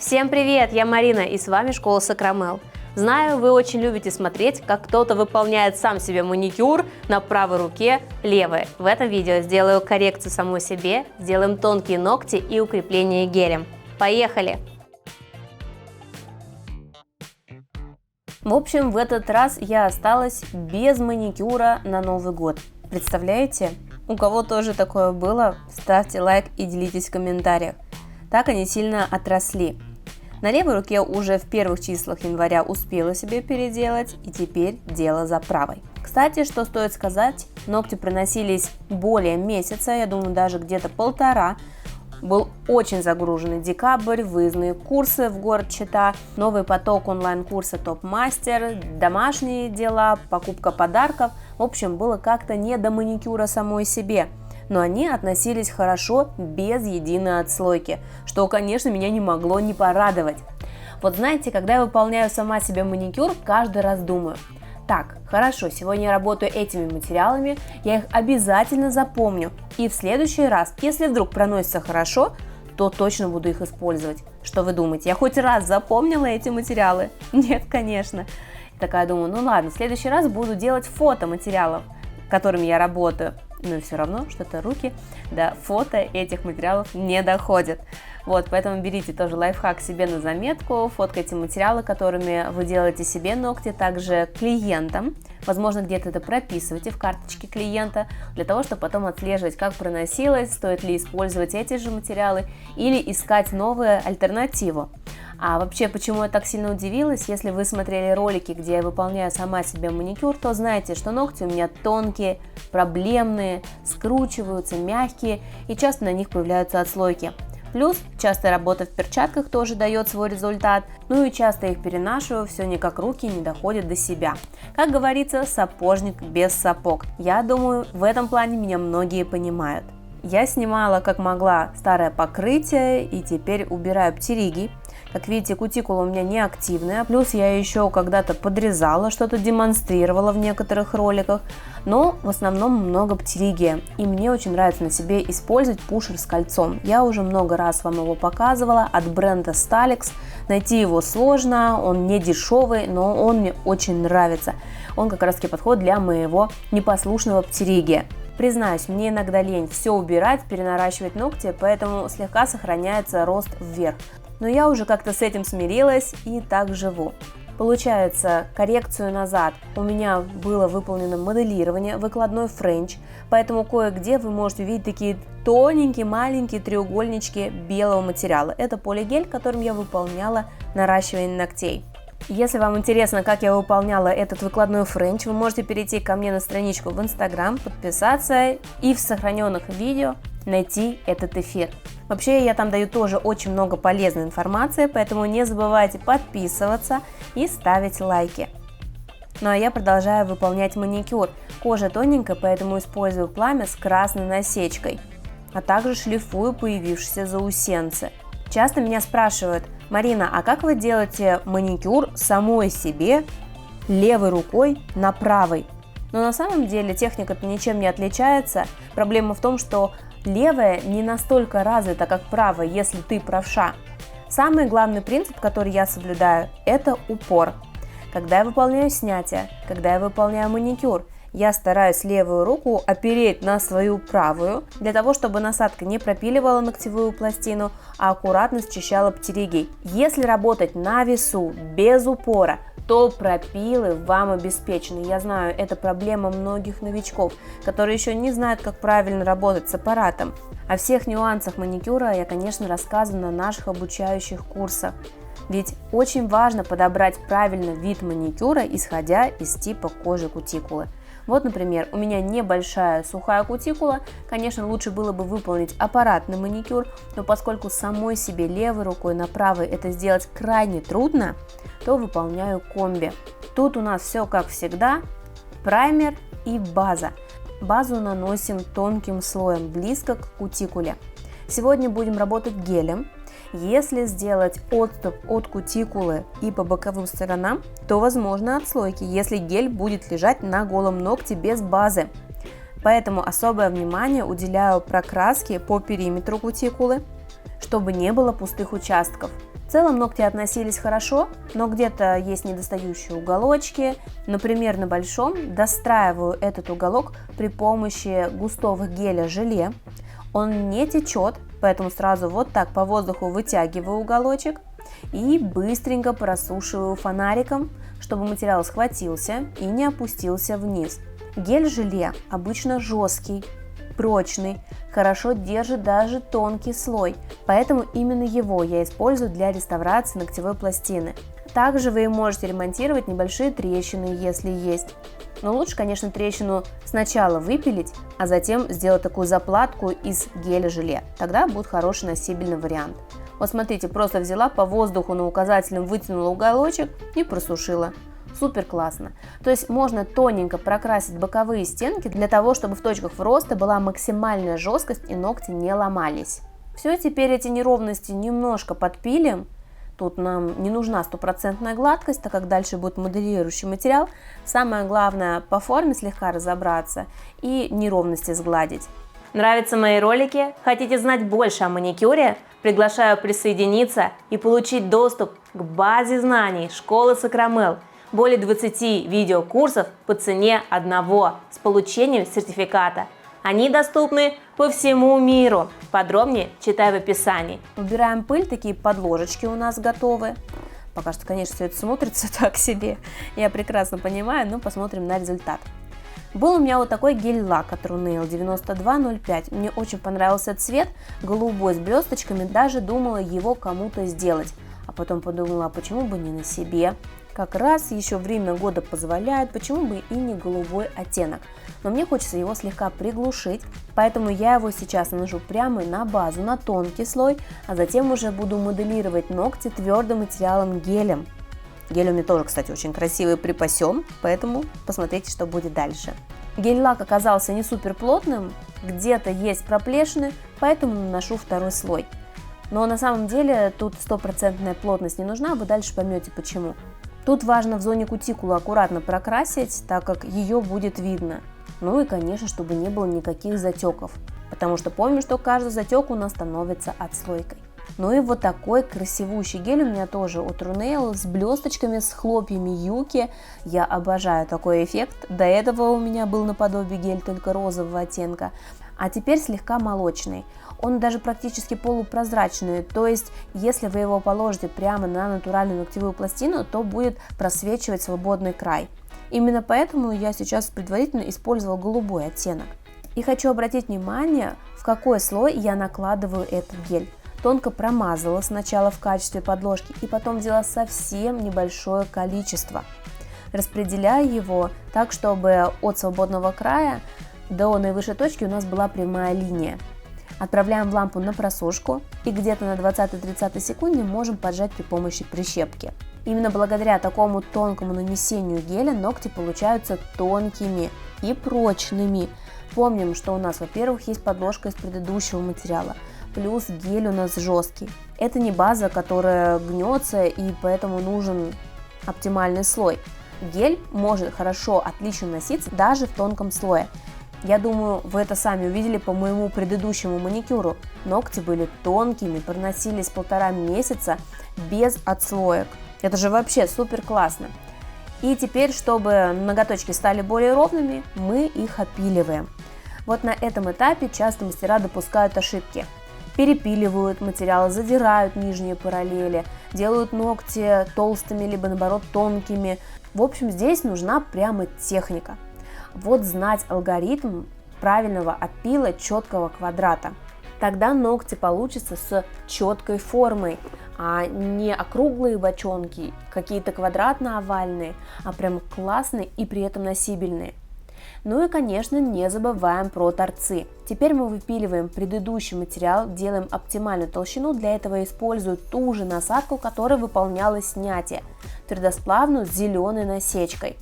Всем привет, я Марина и с вами Школа Сакрамел. Знаю, вы очень любите смотреть, как кто-то выполняет сам себе маникюр на правой руке левой. В этом видео сделаю коррекцию самой себе, сделаем тонкие ногти и укрепление гелем. Поехали! В общем, в этот раз я осталась без маникюра на Новый год. Представляете? У кого тоже такое было, ставьте лайк и делитесь в комментариях. Так они сильно отросли. На левой руке уже в первых числах января успела себе переделать, и теперь дело за правой. Кстати, что стоит сказать, ногти проносились более месяца, я думаю, даже где-то полтора. Был очень загруженный декабрь, выездные курсы в город Чита, новый поток онлайн-курса Топ-мастер, домашние дела, покупка подарков. В общем, было как-то не до маникюра самой себе. Но они относились хорошо, без единой отслойки, что, конечно, меня не могло не порадовать. Вот знаете, когда я выполняю сама себе маникюр, каждый раз думаю: так, хорошо, сегодня я работаю этими материалами, я их обязательно запомню, и в следующий раз, если вдруг проносится хорошо, то точно буду их использовать. Что вы думаете, я хоть раз запомнила эти материалы? Нет, конечно. И такая думаю, ну ладно, в следующий раз буду делать фото материалов, которыми я работаю. Но все равно что-то руки до фото этих материалов не доходят. Вот, поэтому берите тоже лайфхак себе на заметку, фоткайте материалы, которыми вы делаете себе ногти, также клиентам. Возможно, где-то это прописывайте в карточке клиента, для того, чтобы потом отслеживать, как проносилось, стоит ли использовать эти же материалы или искать новую альтернативу. А вообще, почему я так сильно удивилась, если вы смотрели ролики, где я выполняю сама себе маникюр, то знаете, что ногти у меня тонкие, проблемные, скручиваются, мягкие, и часто на них появляются отслойки. Плюс частая работа в перчатках тоже дает свой результат, ну и часто их переношу, все никак руки не доходят до себя. Как говорится, сапожник без сапог. Я думаю, в этом плане меня многие понимают. Я снимала как могла старое покрытие и теперь убираю птериги. Как видите, кутикула у меня не активная, плюс я еще когда-то подрезала, что-то демонстрировала в некоторых роликах, но в основном много птеригия, и мне очень нравится на себе использовать пушер с кольцом. Я уже много раз вам его показывала, от бренда Stalex, найти его сложно, он не дешевый, но он мне очень нравится. Он как раз таки подходит для моего непослушного птеригия. Признаюсь, мне иногда лень все убирать, перенаращивать ногти, поэтому слегка сохраняется рост вверх. Но я уже как-то с этим смирилась и так живу. Получается, коррекцию назад у меня было выполнено моделирование, выкладной френч, поэтому кое-где вы можете увидеть такие тоненькие, маленькие треугольнички белого материала. Это полигель, которым я выполняла наращивание ногтей. Если вам интересно, как я выполняла этот выкладной френч, вы можете перейти ко мне на страничку в Instagram, подписаться и в сохраненных видео найти этот эфир. Вообще, я там даю тоже очень много полезной информации, поэтому не забывайте подписываться и ставить лайки. Ну а я продолжаю выполнять маникюр. Кожа тоненькая, поэтому использую пламя с красной насечкой, а также шлифую появившиеся заусенцы. Часто меня спрашивают: Марина, а как вы делаете маникюр самой себе левой рукой на правой? Но на самом деле техника-то ничем не отличается. Проблема в том, что левая не настолько развита, как правая, если ты правша. Самый главный принцип, который я соблюдаю, это упор. Когда я выполняю снятие, когда я выполняю маникюр, я стараюсь левую руку опереть на свою правую, для того, чтобы насадка не пропиливала ногтевую пластину, а аккуратно счищала птериги. Если работать на весу, без упора, то пропилы вам обеспечены. Я знаю, это проблема многих новичков, которые еще не знают, как правильно работать с аппаратом. О всех нюансах маникюра я, конечно, рассказываю на наших обучающих курсах. Ведь очень важно подобрать правильно вид маникюра, исходя из типа кожи кутикулы. Вот, например, у меня небольшая сухая кутикула, конечно, лучше было бы выполнить аппаратный маникюр, но поскольку самой себе левой рукой на правой это сделать крайне трудно, то выполняю комби. Тут у нас все как всегда: праймер и база. Базу наносим тонким слоем, близко к кутикуле. Сегодня будем работать гелем. Если сделать отступ от кутикулы и по боковым сторонам, то возможны отслойки, если гель будет лежать на голом ногте без базы. Поэтому особое внимание уделяю прокраске по периметру кутикулы, чтобы не было пустых участков. В целом ногти относились хорошо, но где-то есть недостающие уголочки. Например, на большом достраиваю этот уголок при помощи густого геля-желе. Он не течет, поэтому сразу вот так по воздуху вытягиваю уголочек и быстренько просушиваю фонариком, чтобы материал схватился и не опустился вниз. Гель-желе обычно жесткий, прочный, хорошо держит даже тонкий слой, поэтому именно его я использую для реставрации ногтевой пластины. Также вы можете ремонтировать небольшие трещины, если есть. Но лучше, конечно, трещину сначала выпилить, а затем сделать такую заплатку из геля-желе. Тогда будет хороший носибельный вариант. Вот смотрите, просто взяла по воздуху на указательном, вытянула уголочек и просушила. Супер классно. То есть можно тоненько прокрасить боковые стенки для того, чтобы в точках роста была максимальная жесткость и ногти не ломались. Все, теперь эти неровности немножко подпилим. Тут нам не нужна стопроцентная гладкость, так как дальше будет моделирующий материал. Самое главное по форме слегка разобраться и неровности сгладить. Нравятся мои ролики? Хотите знать больше о маникюре? Приглашаю присоединиться и получить доступ к базе знаний школы Сакрамел. Более 20 видеокурсов по цене одного с получением сертификата. Они доступны по всему миру. Подробнее читай в описании. Убираем пыль, такие подложечки у нас готовы. Пока что, конечно, все это смотрится так себе. Я прекрасно понимаю, но посмотрим на результат. Был у меня вот такой гель-лак от Runail 9205. Мне очень понравился цвет, голубой с блесточками, даже думала его кому-то сделать. А потом подумала, а почему бы не на себе? Как раз еще время года позволяет, почему бы и не голубой оттенок. Но мне хочется его слегка приглушить, поэтому я его сейчас наношу прямо на базу, на тонкий слой, а затем уже буду моделировать ногти твердым материалом гелем. Гель у меня тоже, кстати, очень красивый припасен, поэтому посмотрите, что будет дальше. Гель-лак оказался не супер плотным, где-то есть проплешины, поэтому наношу второй слой. Но на самом деле тут стопроцентная плотность не нужна, вы дальше поймете почему. Тут важно в зоне кутикулы аккуратно прокрасить, так как ее будет видно. Ну и, конечно, чтобы не было никаких затеков, потому что помню, что каждый затек у нас становится отслойкой. Ну и вот такой красивущий гель у меня тоже от Runail с блесточками, с хлопьями юки. Я обожаю такой эффект. До этого у меня был наподобие гель, только розового оттенка. А теперь слегка молочный. Он даже практически полупрозрачный, то есть если вы его положите прямо на натуральную ногтевую пластину, то будет просвечивать свободный край. Именно поэтому я сейчас предварительно использовала голубой оттенок. И хочу обратить внимание, в какой слой я накладываю этот гель. Тонко промазала сначала в качестве подложки и потом взяла совсем небольшое количество. Распределяю его так, чтобы от свободного края до наивысшей точки у нас была прямая линия. Отправляем в лампу на просушку и где-то на 20-30 секунде можем поджать при помощи прищепки. Именно благодаря такому тонкому нанесению геля ногти получаются тонкими и прочными. Помним, что у нас, во-первых, есть подложка из предыдущего материала, плюс гель у нас жесткий. Это не база, которая гнется, и поэтому нужен оптимальный слой. Гель может хорошо, отлично носиться даже в тонком слое. Я думаю, вы это сами увидели по моему предыдущему маникюру. Ногти были тонкими, проносились 1,5 месяца без отслоек. Это же вообще супер классно. И теперь, чтобы ноготочки стали более ровными, мы их опиливаем. Вот на этом этапе часто мастера допускают ошибки. Перепиливают материал, задирают нижние параллели, делают ногти толстыми, либо наоборот тонкими. В общем, здесь нужна прямо техника. Вот знать алгоритм правильного отпила четкого квадрата. Тогда ногти получатся с четкой формой, а не округлые бочонки, какие-то квадратно-овальные, а прям классные и при этом носибельные. Ну и, конечно, не забываем про торцы. Теперь мы выпиливаем предыдущий материал, делаем оптимальную толщину, для этого использую ту же насадку, которая выполняла снятие, твердосплавную с зеленой насечкой.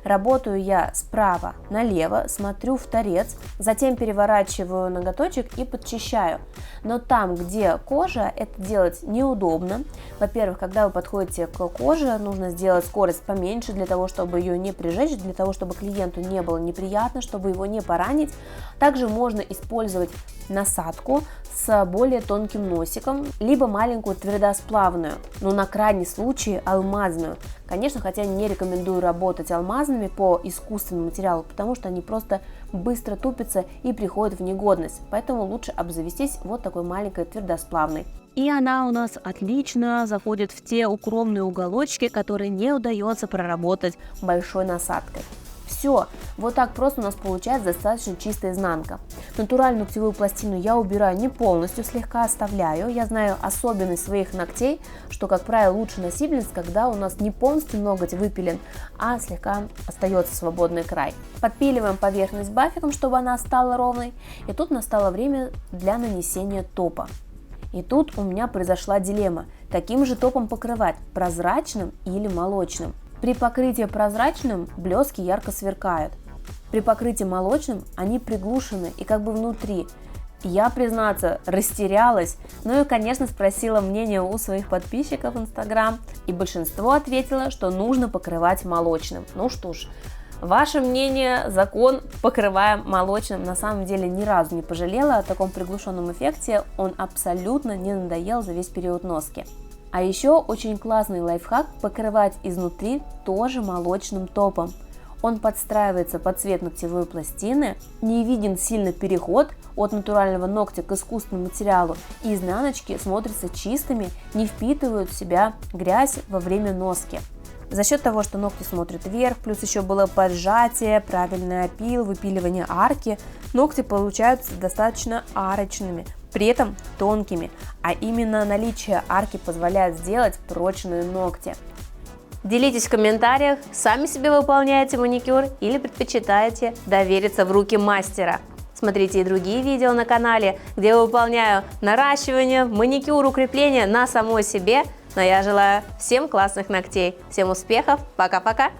Работаю я справа налево, смотрю в торец, затем переворачиваю ноготочек и подчищаю. Но там, где кожа, это делать неудобно. Во-первых, когда вы подходите к коже, нужно сделать скорость поменьше, для того, чтобы ее не прижечь, для того, чтобы клиенту не было неприятно, чтобы его не поранить. Также можно использовать насадку с более тонким носиком, либо маленькую твердосплавную, но на крайний случай алмазную. Конечно, хотя не рекомендую работать алмазными по искусственному материалу, потому что они просто быстро тупятся и приходят в негодность, поэтому лучше обзавестись вот такой маленькой твердосплавной. И она у нас отлично заходит в те укромные уголочки, которые не удается проработать большой насадкой. Все, вот так просто у нас получается достаточно чистая изнанка. Натуральную ногтевую пластину я убираю не полностью, слегка оставляю. Я знаю особенность своих ногтей, что, как правило, лучше носибельность, когда у нас не полностью ноготь выпилен, а слегка остается свободный край. Подпиливаем поверхность бафиком, чтобы она стала ровной. И тут настало время для нанесения топа. И тут у меня произошла дилемма, каким же топом покрывать, прозрачным или молочным. При покрытии прозрачным блески ярко сверкают. При покрытии молочным они приглушены и как бы внутри. Я, признаться, растерялась, ну и, конечно, спросила мнение у своих подписчиков в Instagram, и большинство ответило, что нужно покрывать молочным. Ну что ж, ваше мнение, закон, покрываем молочным. На самом деле ни разу не пожалела о таком приглушенном эффекте, он абсолютно не надоел за весь период носки. А еще очень классный лайфхак – покрывать изнутри тоже молочным топом. Он подстраивается под цвет ногтевой пластины, не виден сильно переход от натурального ногтя к искусственному материалу, и изнаночки смотрятся чистыми, не впитывают в себя грязь во время носки. За счет того, что ногти смотрят вверх, плюс еще было поджатие, правильный опил, выпиливание арки, ногти получаются достаточно арочными, при этом тонкими, а именно наличие арки позволяет сделать прочные ногти. Делитесь в комментариях, сами себе выполняете маникюр или предпочитаете довериться в руки мастера. Смотрите и другие видео на канале, где я выполняю наращивание, маникюр, укрепление на самой себе. Но я желаю всем классных ногтей, всем успехов, пока-пока!